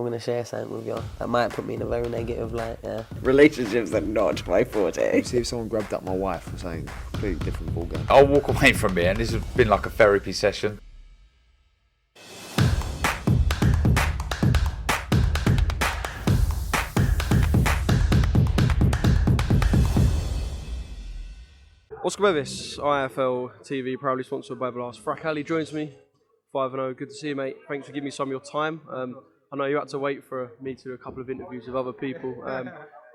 going to share something with you. That might put me in a very negative light, yeah. Relationships are not my forte. See if someone grabbed up my wife or something completely different ballgame. I'll walk away from here, and this has been like a therapy session. Oscar Bevis, IFL TV, proudly sponsored by Blast. Frak joins me, 5-0. Good to see you, mate. Thanks for giving me some of your time. I know you had to wait for me to do a couple of interviews with other people.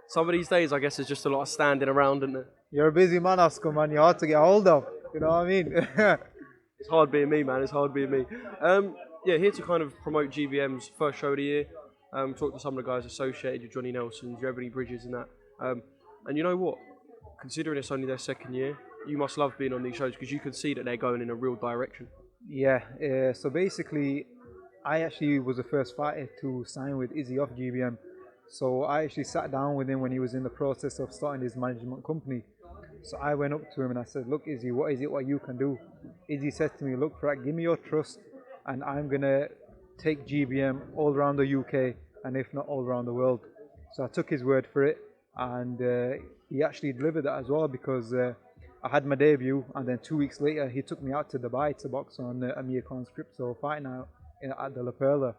Some of these days, I guess, there's just a lot of standing around, isn't it? You're a busy man, Oscar, man. You're hard to get hold of. You know what I mean? It's hard being me, man. It's hard being me. Yeah, here to kind of promote GBM's first show of the year. Talk to some of the guys associated with Johnny Nelson's, your Ebony Bridges and that. And you know what? Considering it's only their second year, you must love being on these shows because you can see that they're going in a real direction. Yeah, so basically, I actually was the first fighter to sign with Izzy off GBM. So I actually sat down with him when he was in the process of starting his management company. So I went up to him and I said, look, Izzy, what is it what you can do? Izzy said to me, look, Frak, give me your trust and I'm going to take GBM all around the UK and if not all around the world. So I took his word for it and he actually delivered that as well because I had my debut and then 2 weeks later he took me out to Dubai to box on Amir Khan's crypto fight night at the La Perla.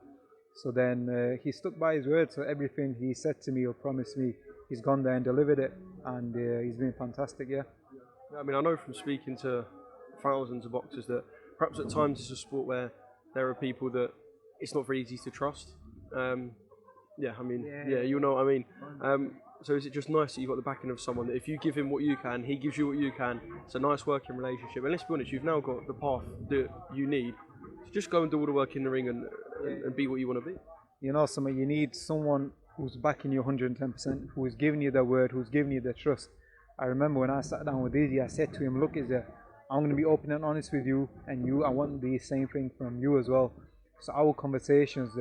So then he stuck by his word, so everything he said to me or promised me, he's gone there and delivered it, and he's been fantastic, yeah. I mean, I know from speaking to thousands of boxers that perhaps at times it's a sport where there are people that it's not very easy to trust. Yeah, you know what I mean. So is it just nice that you've got the backing of someone that if you give him what you can, he gives you what you can. It's a nice working relationship. And let's be honest, you've now got the path that you need. So just go and do all the work in the ring and be what you want to be. You know, you need someone who's backing you 110%, who's giving you their word, who's giving you their trust. I remember when I sat down with Izzy, I said to him, look, Izzy, I'm going to be open and honest with you, and I want the same thing from you as well. So our conversations,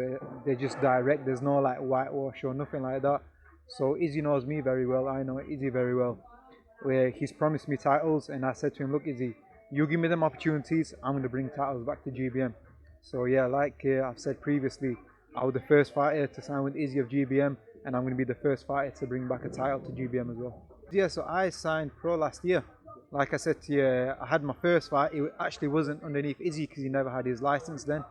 they're just direct. There's no like whitewash or nothing like that. So Izzy knows me very well. I know Izzy very well. Where he's promised me titles, and I said to him, look, Izzy, you give me them opportunities, I'm going to bring titles back to GBM. So yeah, like I've said previously, I was the first fighter to sign with Izzy of GBM, and I'm going to be the first fighter to bring back a title to GBM as well. Yeah, so I signed pro last year. Like I said to you, I had my first fight. It actually wasn't underneath Izzy because he never had his license then.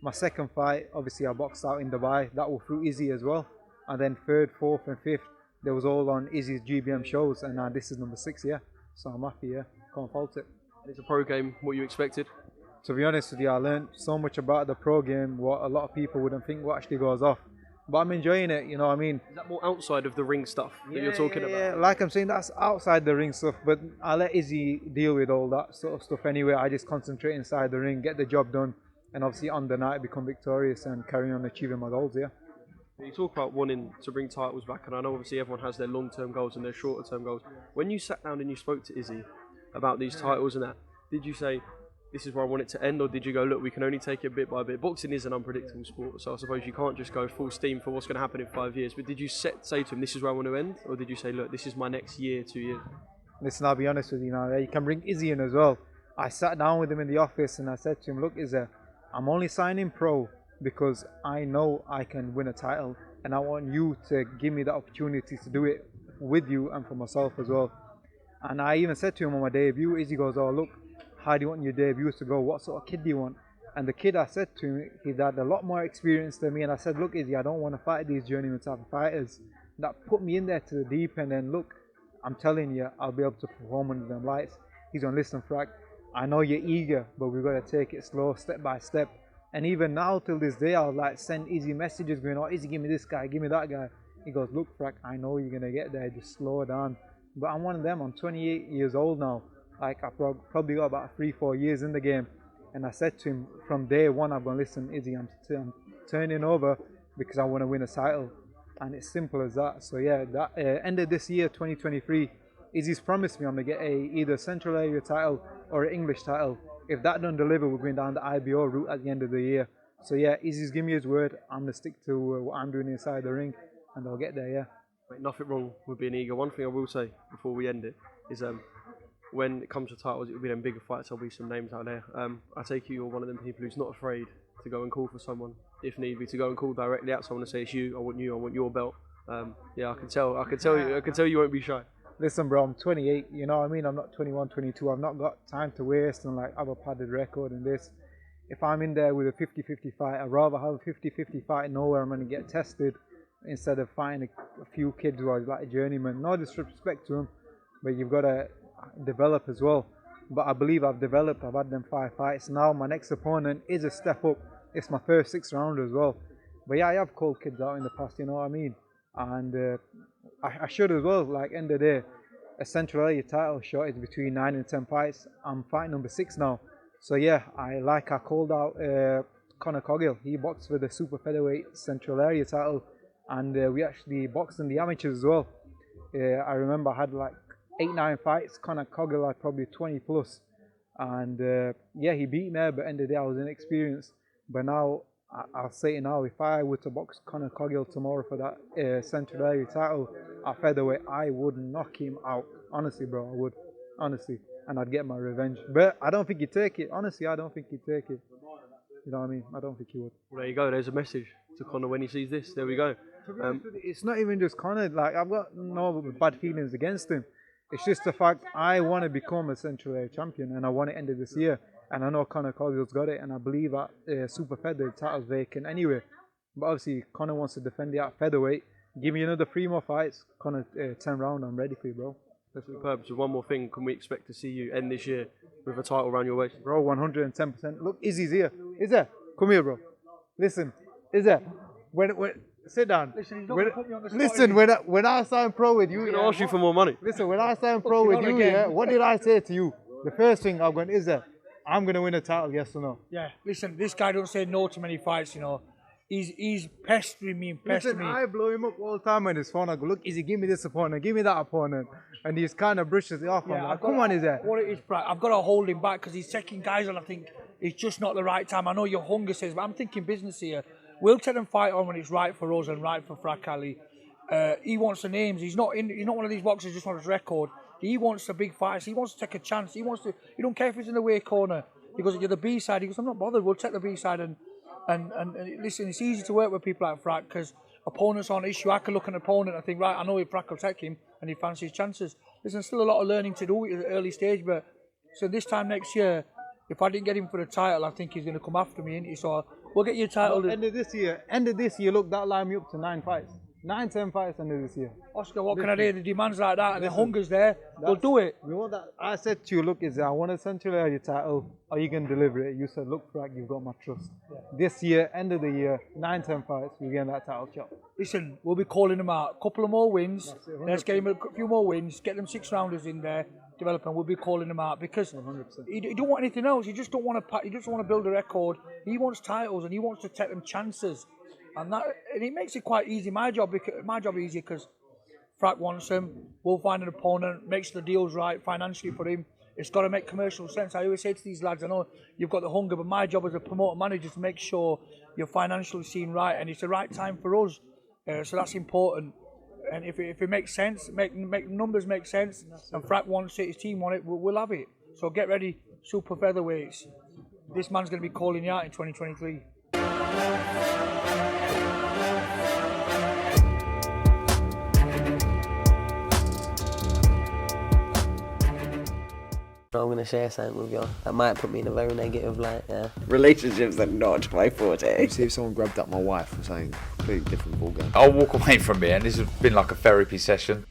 My second fight, obviously I boxed out in Dubai. That was through Izzy as well. And then third, fourth and fifth, they was all on Izzy's GBM shows. And now this is number 6, yeah. So I'm happy, yeah. Can't fault it. It's a pro game, what you expected? To be honest with you, I learned so much about the pro game, what a lot of people wouldn't think what actually goes off. But I'm enjoying it, you know what I mean? Is that more outside of the ring stuff that you're talking about? Yeah, like I'm saying, that's outside the ring stuff, but I let Izzy deal with all that sort of stuff anyway. I just concentrate inside the ring, get the job done, and obviously on the night become victorious and carry on achieving my goals, yeah. You talk about wanting to bring titles back, and I know obviously everyone has their long-term goals and their shorter-term goals. When you sat down and you spoke to Izzy about these titles and that, did you say, this is where I want it to end, or did you go, look, we can only take it bit by bit? Boxing is an unpredictable sport, so I suppose you can't just go full steam for what's going to happen in 5 years. But did you say to him, this is where I want to end, or did you say, look, this is my next year, 2 years? Listen, I'll be honest with you now. You can bring Izzy in as well. I sat down with him in the office and I said to him, look, Izzy, I'm only signing pro because I know I can win a title, and I want you to give me the opportunity to do it with you and for myself as well. And I even said to him on my debut, Izzy goes, oh, look, how do you want your debut to go? What sort of kid do you want? And the kid, I said to him, he had a lot more experience than me. And I said, look, Izzy, I don't want to fight these journeyman type of fighters. That put me in there to the deep end. And look, I'm telling you, I'll be able to perform under them lights. He's on, listen, Frak, I know you're eager, but we've got to take it slow, step by step. And even now, till this day, I'll like send Izzy messages going, oh, Izzy, give me this guy, give me that guy. He goes, look, Frak, I know you're going to get there, just slow down. But I'm one of them, I'm 28 years old now. Like, I've probably got about 3-4 years in the game. And I said to him, from day one, I've gone, listen, Izzy, I'm turning over because I want to win a title. And it's simple as that. So yeah, that end of this year, 2023, Izzy's promised me I'm going to get either Central Area title or an English title. If that don't deliver, we're going down the IBO route at the end of the year. So yeah, Izzy's given me his word. I'm going to stick to what I'm doing inside the ring, and I'll get there, yeah. Mate, nothing wrong with being eager. One thing I will say before we end it is when it comes to titles, it will be them bigger fights. There'll be some names out there. I take it you're one of them people who's not afraid to go and call for someone if need be, to go and call directly out someone and say it's you, I want your belt. Yeah, I can tell you won't be shy. Listen, bro, I'm 28, you know what I mean? I'm not 21, 22. I've not got time to waste and like have a padded record and this. If I'm in there with a 50-50 fight, I'd rather have a 50-50 fight and know where I'm going to get tested instead of fighting a few kids who are like a journeyman. No disrespect to them, but you've got to develop as well. But I believe I've developed. I've had them 5 fights. Now my next opponent is a step up. It's my first 6 rounder as well. But yeah, I have called kids out in the past, you know what I mean? And I should as well. Like, end of the day, a central area title shot is between 9 and 10 fights. I'm fighting number 6 now. So yeah, I called out Conor Coggill. He boxed for the super featherweight central area title, and we actually boxed in the amateurs as well. I remember I had like 8-9 fights. Conor Coggill had probably 20 plus, and yeah, he beat me. But end of the day, I was inexperienced. But now I'll say it now: if I were to box Conor Coggill tomorrow for that central area title at featherweight, I would knock him out. Honestly, bro, I would. Honestly. And I'd get my revenge. But I don't think he'd take it. Honestly, I don't think he'd take it. You know what I mean? I don't think he would. Well, there you go. There's a message to Conor when he sees this. There we go. To be honest with you, it's not even just Conor. Like, I've got no bad feelings against him. It's just the fact I want to become a central area champion, and I want it end of this year. And I know Conor Coggill's got it, and I believe that super featherweight title's vacant anyway. But obviously, Conor wants to defend it at featherweight. Give me another 3 more fights. Conor, 10 round. I'm ready for you, bro. That's superb. So one more thing, can we expect to see you end this year with a title around your waist? Bro, 110%. Look, Izzy's here. Izzy, come here, bro. Listen, Izzy, when sit down. Listen, he's not going to put me on the spot. Listen, when I signed pro with you, I'm going to ask you for more money. Listen, when I signed pro with you, yeah, what did I say to you? The first thing I'm going, Izzy, I'm going to win a title, yes or no? Yeah, listen, this guy don't say no to many fights, you know. He's pestering me and pestering me. I blow him up all the time on his phone. I go, look, Izzy, give me this opponent, give me that opponent. And he's kind of brushes it off. Yeah, I'm like, come on, Izzy. What it is, Frak, I've got to hold him back because he's taking guys on. I think it's just not the right time. I know your hunger says, but I'm thinking business here. We'll take them fight on when it's right for us and right for Frak Ali. He wants the names. He's not one of these boxers who just wants his record. He wants the big fights. He wants to take a chance. He don't care if it's in the way corner. He goes, you're the B side. He goes, I'm not bothered. We'll take the B side and listen, it's easy to work with people like Frak because opponents on issue. I can look at an opponent and think, right, I know if Frak will take him and he fancies his chances. Listen, still a lot of learning to do at the early stage, but so this time next year, if I didn't get him for the title, I think he's going to come after me, innit? So we'll get you a title. End of this year, look, that line me up to 9 fights. 9-10 fights end of this year. Oscar, what can I do? The demand's like that and the hunger's there. We'll do it. You know that I said to you, look, I want a central area title. Are you going to deliver it? You said, look, Frak, you've got my trust. Yeah. This year, end of the year, 9-10 fights, we're getting that title shot. Listen, we'll be calling them out. A couple of more wins. Let's get him a few more wins. Get them 6 rounders in there. Develop, and we'll be calling them out because 100%. He don't want anything else. He just don't want to. He just want to build a record. He wants titles and he wants to take them chances. And it makes it quite easy. My job easier because Frak wants him. We'll find an opponent, makes the deals right financially for him. It's got to make commercial sense. I always say to these lads, I know you've got the hunger, but my job as a promoter manager is to make sure you're financially seen right, and it's the right time for us. So that's important. And if it makes sense, make numbers make sense, and Frak wants it, his team want it, we'll have it. So get ready, super featherweights. This man's going to be calling you out in 2023. I'm going to share something with you that might put me in a very negative light, yeah. Relationships are not my forte. See if someone grabbed up my wife or something completely different ballgame. I'll walk away from it, and this has been like a therapy session.